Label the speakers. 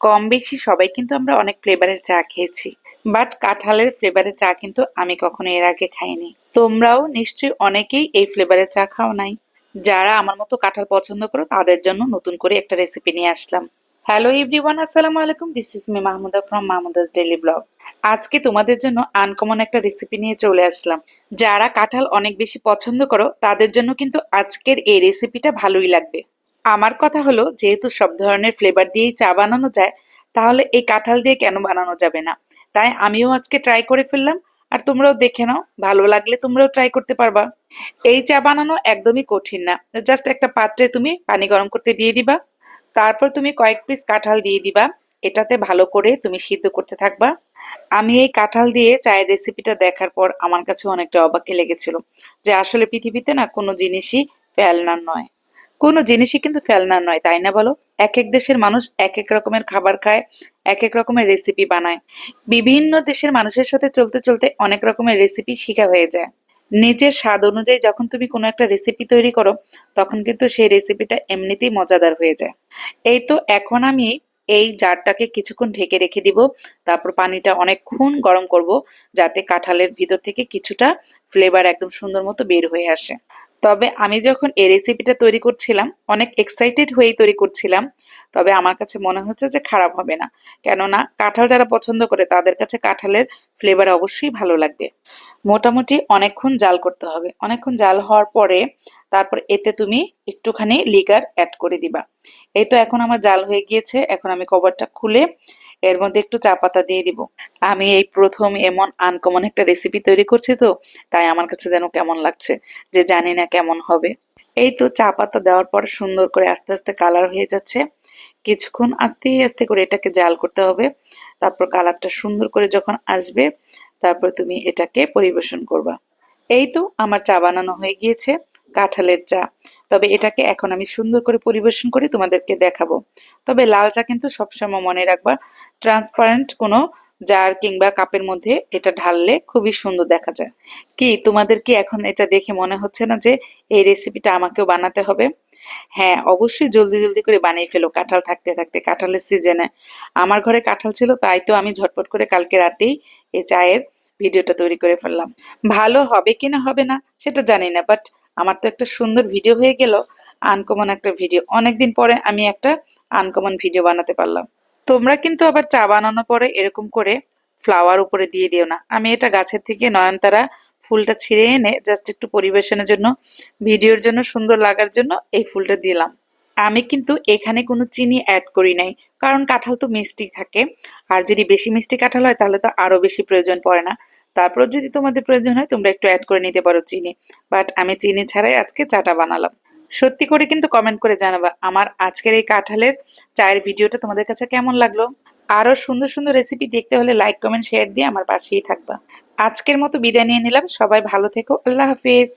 Speaker 1: কম বেশি সবাই কিন্তু আমরা অনেক ফ্লেভারের চা খেয়েছি, বাট কাঁঠালের ফ্লেভারের চা কিন্তু আমি কখনো এর আগে খাইনি। তোমরাও নিশ্চয়ই অনেকেই এই ফ্লেভারের চা খাও নাই। যারা আমার মতো কাঁঠাল পছন্দ করো তাদের জন্য নতুন করে একটা রেসিপি নিয়ে আসলাম। হ্যালো এভরিওয়ান, আসসালামু আলাইকুম। This is me Mahmuda from Mahmuda's daily blog. আজকে তোমাদের জন্য আনকমন একটা রেসিপি নিয়ে চলে আসলাম। যারা কাঁঠাল অনেক বেশি পছন্দ করো তাদের জন্য কিন্তু আজকের এই রেসিপিটা ভালোই লাগবে। আমার কথা হলো, যেহেতু সব ধরনের ফ্লেভার দিয়েই চা বানানো যায়, তাহলে এই কাঁঠাল দিয়ে কেন বানানো যাবে না? তাই আমিও আজকে ট্রাই করে ফেললাম। আর তোমরাও দেখে নাও, ভালো লাগলে তোমরাও ট্রাই করতে পারবা। এই চা বানানো একদমই কঠিন না। জাস্ট একটা পাত্রে তুমি পানি গরম করতে দিয়ে দিবা, তারপর তুমি কয়েক পিস কাঁঠাল দিয়ে দিবা। এটাতে ভালো করে তুমি সিদ্ধ করতে থাকবা। আমি এই কাঁঠাল দিয়ে চায়ের রেসিপিটা দেখার পর আমার কাছে অনেকটা অবাকই লেগেছিল, যে আসলে পৃথিবীতে না কোনো জিনিসই ফেলনার নয়। কোনো জিনিসই কিন্তু ফেলনার নয়, তাই না বলো? এক এক দেশের মানুষ এক এক রকমের খাবার খায়, এক এক রকমের রেসিপি বানায়। বিভিন্ন দেশের মানুষের সাথে চলতে চলতে অনেক রকমের রেসিপি শিখা হয়ে যায়। নিজের স্বাদ অনুযায়ী যখন তুমি কোনো একটা রেসিপি তৈরি করো, তখন কিন্তু সেই রেসিপিটা এমনিতেই মজাদার হয়ে যায়। এই তো এখন আমি এই জারটাকে কিছুক্ষণ ঢেকে রেখে দিব। তারপর পানিটা অনেকক্ষণ গরম করব, যাতে কাঁঠালের ভিতর থেকে কিছুটা ফ্লেভার একদম সুন্দর মতো বের হয়ে আসে। তবে আমি যখন এই রেসিপিটা তৈরি করছিলাম, অনেক এক্সাইটেড হয়েই তৈরি করছিলাম। তবে আমার কাছে মনে হচ্ছে যে খারাপ হবে না, কেননা কাঁঠাল যারা পছন্দ করে তাদের কাছে কাঁঠালের ফ্লেভার অবশ্যই ভালো লাগবে। মোটামুটি অনেকক্ষণ জাল করতে হবে। অনেকক্ষণ জাল হওয়ার পরে তারপর এতে তুমি একটুখানি লিকার অ্যাড করে দিবা। এই তো এখন আমার জাল হয়ে গিয়েছে। এখন আমি কভারটা খুলে এর মধ্যে একটু চা পাতা দিয়ে দিব। আমি এই প্রথম এমন আনকমন একটা রেসিপি তৈরি করছি, তো তাই আমার কাছে যেন কেমন লাগছে, যে জানি না কেমন হবে। এই তো চা পাতা দেওয়ার পর সুন্দর করে আস্তে আস্তে কালার হয়ে যাচ্ছে। কিছুক্ষণ আস্তে আস্তে করে এটাকে জাল করতে হবে। তারপর কালারটা সুন্দর করে যখন আসবে, তারপর তুমি এটাকে পরিবেশন করবা। এই তো আমার চা বানানো হয়ে গিয়েছে, কাঁঠালের চা। তবে এটাকে এখন আমি সুন্দর করে পরিবেশন করে তোমাদেরকে দেখাবো। তবে লাল চা কিন্তু সবসময় মনে রাখবা, ট্রান্সপারেন্ট কোনো জার কিংবা কাপের মধ্যে এটা ঢাললে খুবই সুন্দর দেখা যায়। কি তোমাদের কি এখন এটা দেখে মনে হচ্ছে না যে এই রেসিপিটা আমাকেও বানাতে হবে? হ্যাঁ, অবশ্যই জলদি জলদি করে বানিয়ে ফেলো কাঁঠাল থাকতে থাকতে, কাঁঠালের সিজনে। আমার ঘরে কাঁঠাল ছিল, তাই তো আমি ঝটপট করে কালকে রাতেই এই চায়ের ভিডিওটা তৈরি করে ফেললাম। ভালো হবে কিনা হবে না সেটা জানি না, বাট আমার তো একটা সুন্দর ভিডিও হয়ে গেল। আনকমন একটা ভিডিও, অনেকদিন পরে আমি একটা আনকমন ভিডিও বানাতে পারলাম। তোমরা কিন্তু আবার চা বানানোর পরে এরকম করে ফ্লাওয়ার উপরে দিয়ে দিও না। আমি এটা গাছের থেকে নয়নতারা ফুলটা ছিঁড়ে এনে জাস্ট একটু পরিবেশনের জন্য, ভিডিওর জন্য সুন্দর লাগার জন্য এই ফুলটা দিলাম। আমি কিন্তু এখানে কোনো চিনি অ্যাড করি নাই, কারণ কাঁঠাল তো মিষ্টি থাকে। আর যদি বেশি মিষ্টি কাঁঠাল হয় তাহলে তো আরো বেশি প্রয়োজন পড়ে না। তারপর যদি তোমাদের প্রয়োজন হয় তোমরা একটু অ্যাড করে নিতে পারো চিনি। বাট আমি চিনি ছাড়াই আজকে চাটা বানালাম। সত্যি করে কিন্তু কমেন্ট করে জানাবা আমার আজকের এই কাঁঠালের চায়ের ভিডিওটা তোমাদের কাছে কেমন লাগলো। আরো সুন্দর সুন্দর রেসিপি দেখতে হলে লাইক কমেন্ট শেয়ার দিয়ে আমার পাশেই থাকবা। আজকের মতো বিদায় নিয়ে নিলাম। সবাই ভালো থেকো। আল্লাহ হাফেজ।